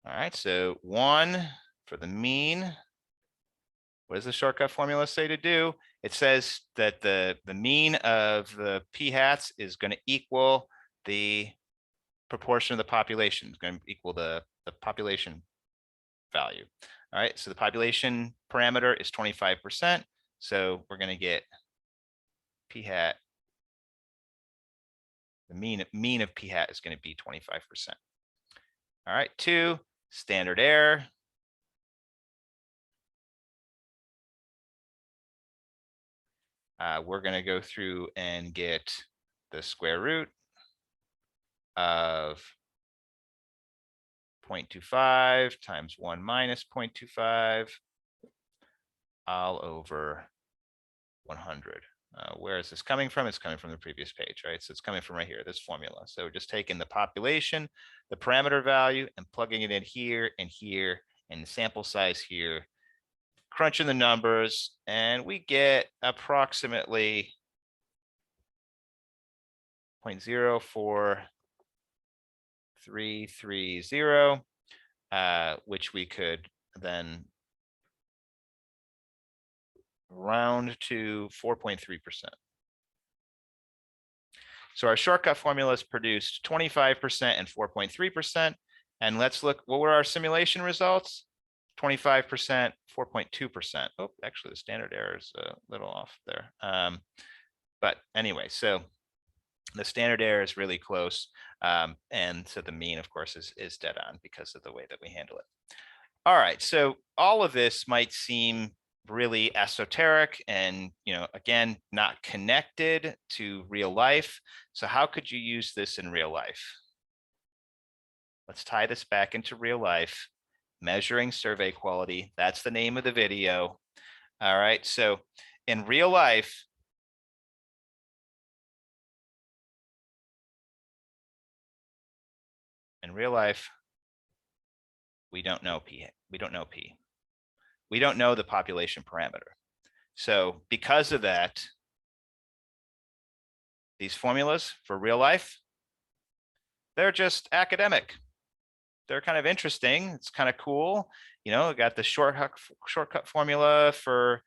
S1: All right, so 1 for the mean. What does the shortcut formula say to do? It says that the mean of the p hats is going to equal the proportion of the population. It's going to equal the population value. All right, so the population parameter is 25%. So we're going to get p hat. The mean of p hat is going to be 25%. All right, 2, standard error. We're going to go through and get the square root of 0.25 times 1 minus 0.25 all over 100. Where is this coming from? It's coming from the previous page, right? So it's coming from right here, this formula. So we're just taking the population, the parameter value, and plugging it in here, and the sample size here, crunching the numbers, and we get approximately 0.04330, which we could then round to 4.3%. So our shortcut formulas produced 25% and 4.3%. And let's look, what were our simulation results? 25%, 4.2%. Oh, actually the standard error is a little off there. But anyway, so the standard error is really close. And so the mean, of course, is dead on because of the way that we handle it. All right, so all of this might seem really esoteric and, again, not connected to real life. So how could you use this in real life? Let's tie this back into real life. Measuring survey quality. That's the name of the video. All right, so in real life, we don't know P. We don't know P. We don't know the population parameter. So because of that, these formulas for real life, they're just academic. They're kind of interesting. It's kind of cool. We got the shortcut formula for,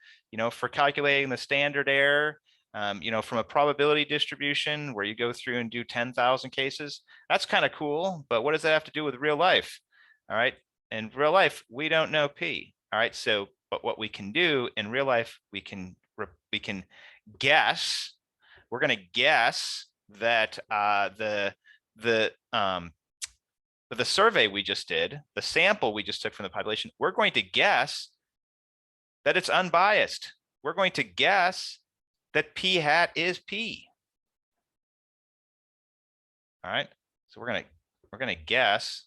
S1: for calculating the standard error, from a probability distribution where you go through and do 10,000 cases. That's kind of cool. But what does that have to do with real life? All right. In real life, we don't know P. All right. So, but what we can do in real life, we can guess. We're going to guess that the survey we just did, the sample we just took from the population, we're going to guess that it's unbiased. We're going to guess that P hat is P. All right. So we're going to guess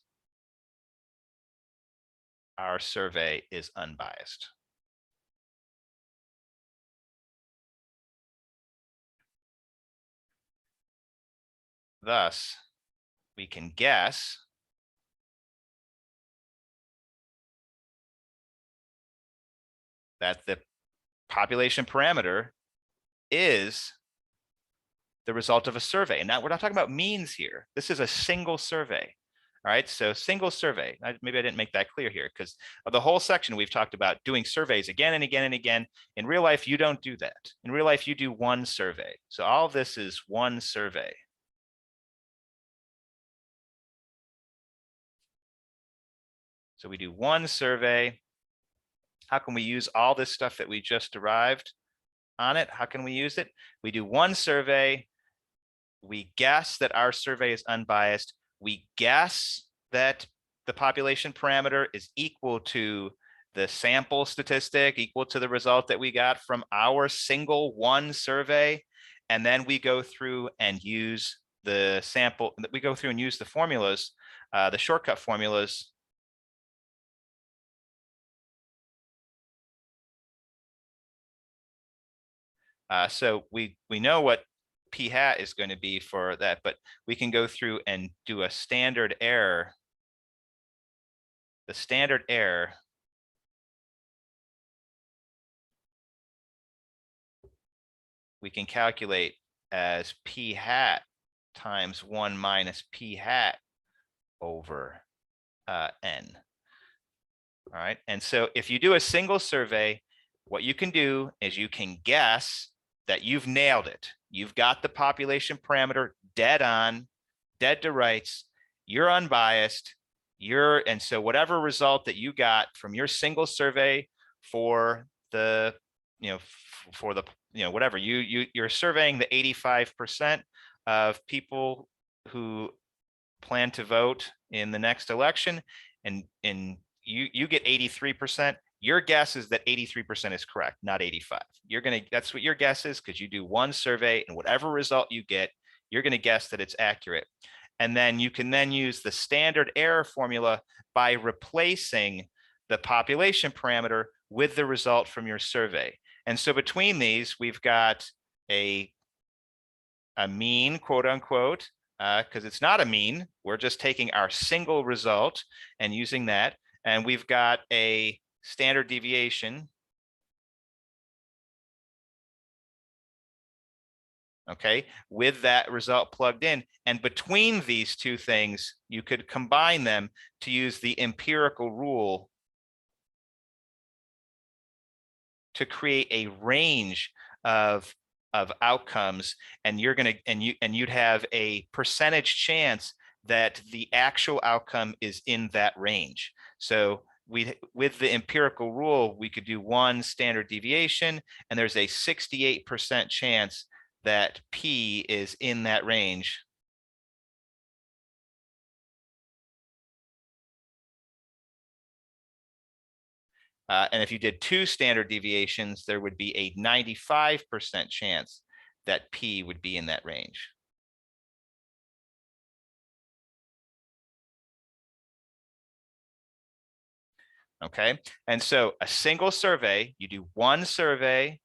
S1: our survey is unbiased. Thus, we can guess that the population parameter is the result of a survey. And now we're not talking about means here. This is a single survey. All right, so single survey. Maybe I didn't make that clear here because of the whole section we've talked about doing surveys again and again and again. In real life, you don't do that. In real life, you do one survey. So all of this is one survey. So we do one survey. How can we use all this stuff that we just derived on it? How can we use it? We do one survey. We guess that our survey is unbiased. We guess that the population parameter is equal to the sample statistic, equal to the result that we got from our single one survey. And then we go through and use the sample, we go through and use the formulas, the shortcut formulas. So we know what p hat is going to be for that, but we can go through and do a standard error. The standard error we can calculate as p hat times 1 minus p hat over n. All right. And so if you do a single survey, what you can do is you can guess that you've nailed it. You've got the population parameter dead on, dead to rights. You're unbiased. And so whatever result that you got from your single survey for the, whatever you're surveying the 85% of people who plan to vote in the next election, and you get 83%. Your guess is that 83% is correct, not 85. That's what your guess is, because you do one survey and whatever result you get, you're going to guess that it's accurate. And then you can then use the standard error formula by replacing the population parameter with the result from your survey. And so between these, we've got a mean, quote unquote, because it's not a mean. We're just taking our single result and using that. And we've got a standard deviation. Okay, with that result plugged in. And between these two things, you could combine them to use the empirical rule to create a range of outcomes, and you'd have a percentage chance that the actual outcome is in that range. So with the empirical rule, we could do one standard deviation, and there's a 68% chance that P is in that range. And if you did two standard deviations, there would be a 95% chance that P would be in that range. Okay, and so a single survey, you do one survey,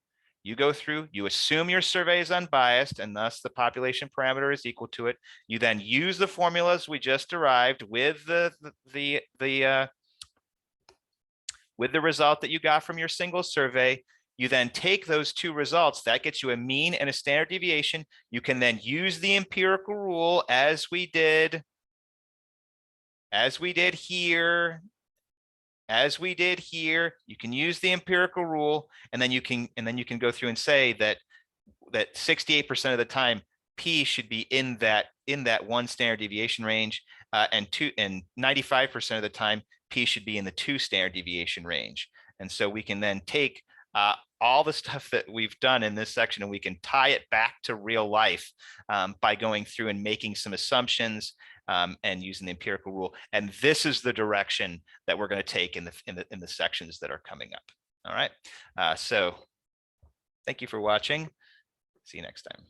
S1: you go through, you assume your survey is unbiased, and thus the population parameter is equal to it. You then use the formulas we just derived with the result that you got from your single survey. You then take those two results, that gets you a mean and a standard deviation. You can then use the empirical rule as we did here. As we did here, you can use the empirical rule, and then you can go through and say that 68% of the time P should be in that one standard deviation range, and 95% of the time P should be in the 2 standard deviation range. And so we can then take all the stuff that we've done in this section, and we can tie it back to real life by going through and making some assumptions and using the empirical rule. And this is the direction that we're going to take in the sections that are coming up. All right. So thank you for watching. See you next time.